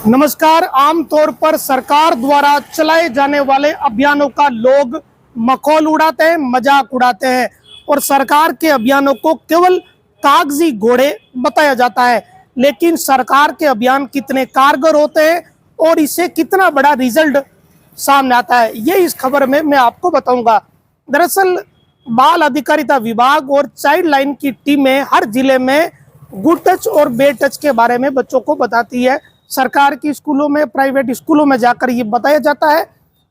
नमस्कार। आमतौर पर सरकार द्वारा चलाए जाने वाले अभियानों का लोग मखौल उड़ाते हैं, मजाक उड़ाते हैं और सरकार के अभियानों को केवल कागजी घोड़े बताया जाता है। लेकिन सरकार के अभियान कितने कारगर होते हैं और इससे कितना बड़ा रिजल्ट सामने आता है, ये इस खबर में मैं आपको बताऊंगा। दरअसल बाल अधिकारिता विभाग और चाइल्ड लाइन की टीमें हर जिले में गुड टच और बेड टच के बारे में बच्चों को बताती है। सरकार की स्कूलों में, प्राइवेट स्कूलों में जाकर ये बताया जाता है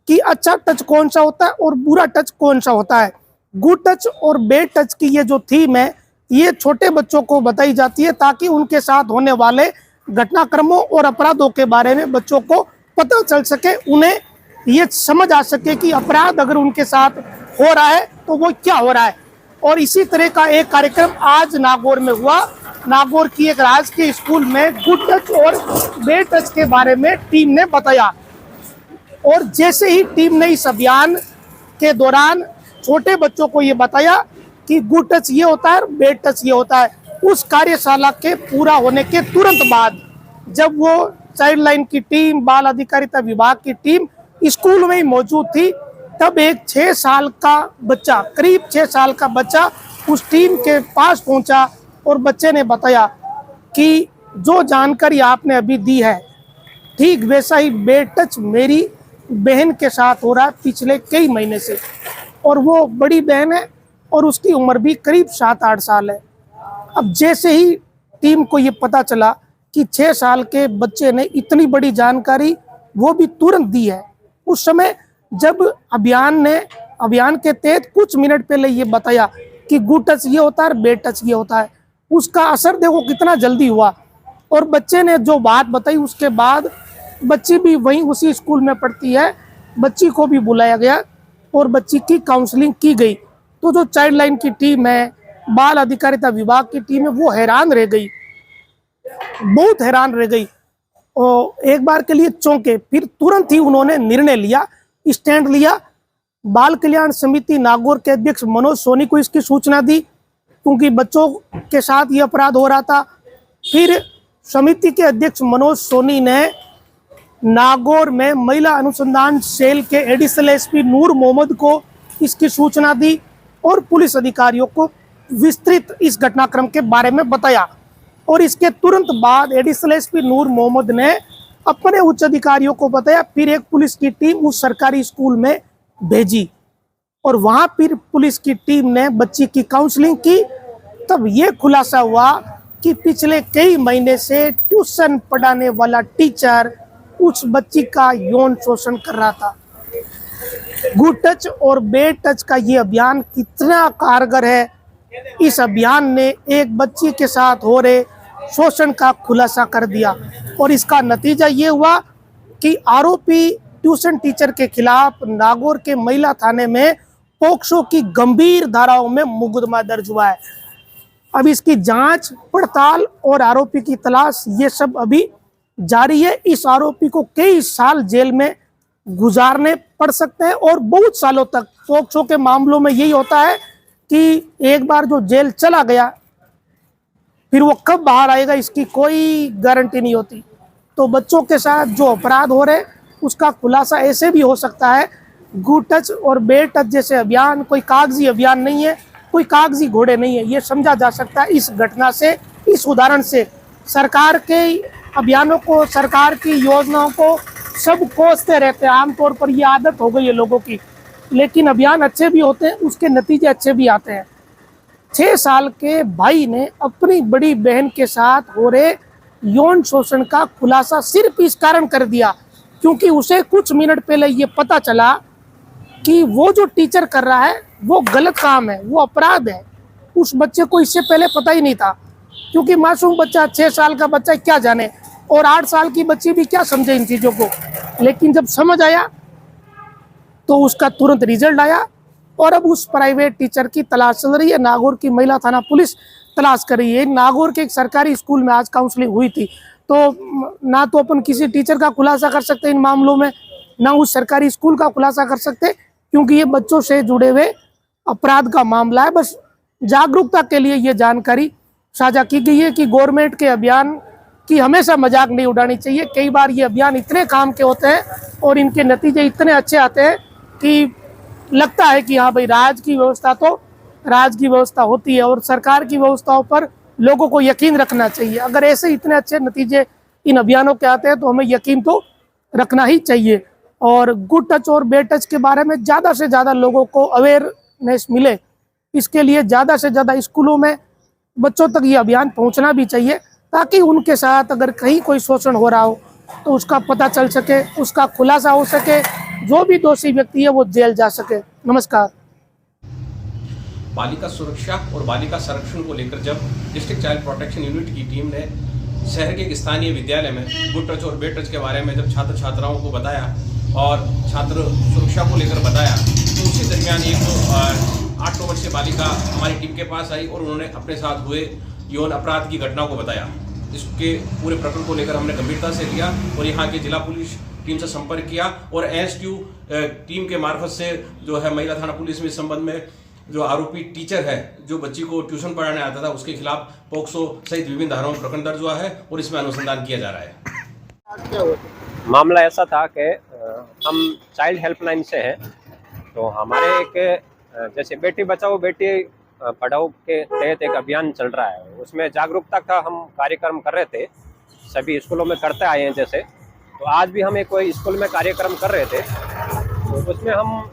कि अच्छा टच कौन सा होता है और बुरा टच कौन सा होता है। गुड टच और बेड टच की ये जो थीम है, ये छोटे बच्चों को बताई जाती है ताकि उनके साथ होने वाले घटनाक्रमों और अपराधों के बारे में बच्चों को पता चल सके, उन्हें ये समझ आ सके कि अपराध अगर उनके साथ हो रहा है तो वो क्या हो रहा है। और इसी तरह का एक कार्यक्रम आज नागौर में हुआ। नागौर की एक राजकीय स्कूल में गुड टच और बेड टच के बारे में टीम ने बताया और जैसे ही टीम ने इस अभियान के दौरान छोटे बच्चों को ये बताया कि गुड टच ये होता है, बेड टच ये होता है, उस कार्यशाला के पूरा होने के तुरंत बाद जब वो चाइल्ड लाइन की टीम, बाल अधिकारिता विभाग की टीम स्कूल में ही मौजूद थी, तब एक 6 साल का बच्चा, करीब 6 साल का बच्चा उस टीम के पास पहुंचा और बच्चे ने बताया कि जो जानकारी आपने अभी दी है, ठीक वैसा ही बेड टच मेरी बहन के साथ हो रहा है पिछले कई महीने से। और वो बड़ी बहन है और उसकी उम्र भी करीब 7-8 साल है। अब जैसे ही टीम को ये पता चला कि 6 साल के बच्चे ने इतनी बड़ी जानकारी वो भी तुरंत दी है, उस समय जब अभियान के तहत कुछ मिनट पहले ये बताया कि गुड टच ये होता है, बेड टच ये होता है, उसका असर देखो कितना जल्दी हुआ। और बच्चे ने जो बात बताई उसके बाद बच्ची भी वहीं उसी स्कूल में पढ़ती है, बच्ची को भी बुलाया गया और बच्ची की काउंसलिंग की गई। तो जो चाइल्ड लाइन की टीम है, बाल अधिकारिता विभाग की टीम है, वो हैरान रह गई, बहुत हैरान रह गई और एक बार के लिए चौंके। फिर तुरंत ही उन्होंने निर्णय लिया, स्टैंड लिया। बाल कल्याण समिति नागौर के अध्यक्ष मनोज सोनी को इसकी सूचना दी क्योंकि बच्चों के साथ ये अपराध हो रहा था। फिर समिति के अध्यक्ष मनोज सोनी ने नागौर में महिला अनुसंधान सेल के एडिशनल एसपी नूर मोहम्मद को इसकी सूचना दी और पुलिस अधिकारियों को विस्तृत इस घटनाक्रम के बारे में बताया। और इसके तुरंत बाद एडिशनल एसपी नूर मोहम्मद ने अपने उच्च अधिकारियों को बताया। फिर एक पुलिस की टीम उस सरकारी स्कूल में भेजी और वहां फिर पुलिस की टीम ने बच्ची की काउंसलिंग की। तब ये खुलासा हुआ कि पिछले कई महीने से ट्यूशन पढ़ाने वाला टीचर उस बच्ची का यौन शोषण कर रहा था। गुड टच और बेड टच का ये अभियान कितना कारगर है, इस अभियान ने एक बच्ची के साथ हो रहे शोषण का खुलासा कर दिया। और इसका नतीजा ये हुआ कि आरोपी ट्यूशन टीचर के खिलाफ नागौर के महिला थाने में पोक्सो की गंभीर धाराओं में मुकदमा दर्ज हुआ है। अब इसकी जांच पड़ताल और आरोपी की तलाश ये सब अभी जारी है। इस आरोपी को कई साल जेल में गुजारने पड़ सकते हैं और बहुत सालों तक। पोक्सो के मामलों में यही होता है कि एक बार जो जेल चला गया फिर वो कब बाहर आएगा इसकी कोई गारंटी नहीं होती। तो बच्चों के साथ जो अपराध हो रहे उसका खुलासा ऐसे भी हो सकता है। गुड टच और बेड टच जैसे अभियान कोई कागजी अभियान नहीं है, कोई कागजी घोड़े नहीं है, ये समझा जा सकता है इस घटना से, इस उदाहरण से। सरकार के अभियानों को, सरकार की योजनाओं को सब कोसते रहते हैं, आमतौर पर ये आदत हो गई है लोगों की। लेकिन अभियान अच्छे भी होते हैं, उसके नतीजे अच्छे भी आते हैं। 6 साल के भाई ने अपनी बड़ी बहन के साथ हो रहे यौन शोषण का खुलासा सिर्फ इस कारण कर दिया क्योंकि उसे कुछ मिनट पहले ये पता चला कि वो जो टीचर कर रहा है वो गलत काम है, वो अपराध है। उस बच्चे को इससे पहले पता ही नहीं था क्योंकि मासूम बच्चा, 6 साल का बच्चा क्या जाने, और 8 साल की बच्ची भी क्या समझे इन चीज़ों को। लेकिन जब समझ आया तो उसका तुरंत रिजल्ट आया और अब उस प्राइवेट टीचर की तलाश चल रही है। नागौर की महिला थाना पुलिस तलाश कर रही है। नागौर के एक सरकारी स्कूल में आज काउंसलिंग हुई थी, तो ना तो अपन किसी टीचर का खुलासा कर सकते इन मामलों में, ना उस सरकारी स्कूल का खुलासा कर सकते क्योंकि ये बच्चों से जुड़े हुए अपराध का मामला है। बस जागरूकता के लिए ये जानकारी साझा की गई है कि गवर्नमेंट के अभियान की हमेशा मजाक नहीं उड़ानी चाहिए। कई बार ये अभियान इतने काम के होते हैं और इनके नतीजे इतने अच्छे आते हैं कि लगता है कि हाँ भाई राज की व्यवस्था होती है और सरकार की व्यवस्थाओं पर लोगों को यकीन रखना चाहिए। अगर ऐसे इतने अच्छे नतीजे इन अभियानों के आते हैं तो हमें यकीन तो रखना ही चाहिए। और गुड टच और बैड टच के बारे में ज़्यादा से ज़्यादा लोगों को अवेयरनेस मिले, इसके लिए ज़्यादा से ज़्यादा स्कूलों में बच्चों तक ये अभियान पहुंचना भी चाहिए, ताकि उनके साथ अगर कहीं कोई शोषण हो रहा हो तो उसका पता चल सके, उसका खुलासा हो सके, जो भी दोषी व्यक्ति है वो जेल जा सके। नमस्कार। बालिका सुरक्षा और बालिका संरक्षण को लेकर जब डिस्ट्रिक्ट चाइल्ड प्रोटेक्शन यूनिट की टीम ने शहर के एक स्थानीय विद्यालय में गुड टच और बैड टच के बारे में जब छात्र छात्राओं को बताया और छात्र सुरक्षा को लेकर बताया, तो उसी दरमियान एक 8-9 वर्षीय बालिका हमारी टीम के पास आई और उन्होंने अपने साथ हुए यौन अपराध की घटना को बताया। इसके पूरे प्रकरण को लेकर हमने गंभीरता से लिया और यहाँ के जिला पुलिस टीम से संपर्क किया और एसक्यू टीम के मार्फत से जो है महिला थाना पुलिस में इस संबंध में जो आरोपी टीचर है जो बच्ची को ट्यूशन पढ़ाने आता था उसके खिलाफ पोक्सो सहित विभिन्न धाराओं में प्रकरण दर्ज हुआ है और इसमें अनुसंधान किया जा रहा है। मामला ऐसा था कि हम चाइल्ड हेल्पलाइन से हैं, तो हमारे एक जैसे बेटी बचाओ बेटी पढ़ाओ के तहत एक अभियान चल रहा है, उसमें जागरूकता का हम कार्यक्रम कर रहे थे, सभी स्कूलों में करते आए हैं। जैसे तो आज भी हम एक कोई स्कूल में कार्यक्रम कर रहे थे, तो उसमें हम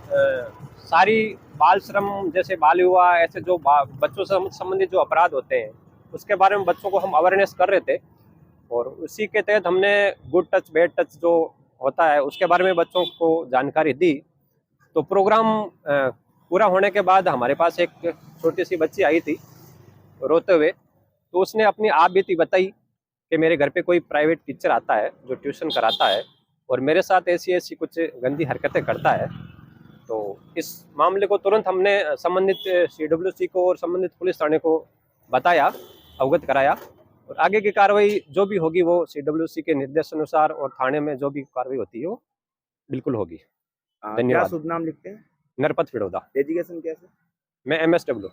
सारी बाल श्रम जैसे बाल विवाह ऐसे जो बच्चों से संबंधित जो अपराध होते हैं उसके बारे में बच्चों को हम अवेयरनेस कर रहे थे और उसी के तहत हमने गुड टच बैड टच जो होता है उसके बारे में बच्चों को जानकारी दी। तो प्रोग्राम पूरा होने के बाद हमारे पास एक छोटी सी बच्ची आई थी रोते हुए, तो उसने अपनी आप बीती बताई कि मेरे घर पे कोई प्राइवेट टीचर आता है जो ट्यूशन कराता है और मेरे साथ ऐसी ऐसी कुछ गंदी हरकतें करता है। तो इस मामले को तुरंत हमने संबंधित CWC को और संबंधित पुलिस थाने को बताया, अवगत कराया और आगे की कार्रवाई जो भी होगी वो CWC के निर्देशानुसार और थाने में जो भी कार्रवाई होती है वो बिल्कुल होगी। धन्यवाद। क्या शुभ नाम लिखते हैं? नरपत फिड़ौदा। एजुकेशन कैसे? मैं MSW।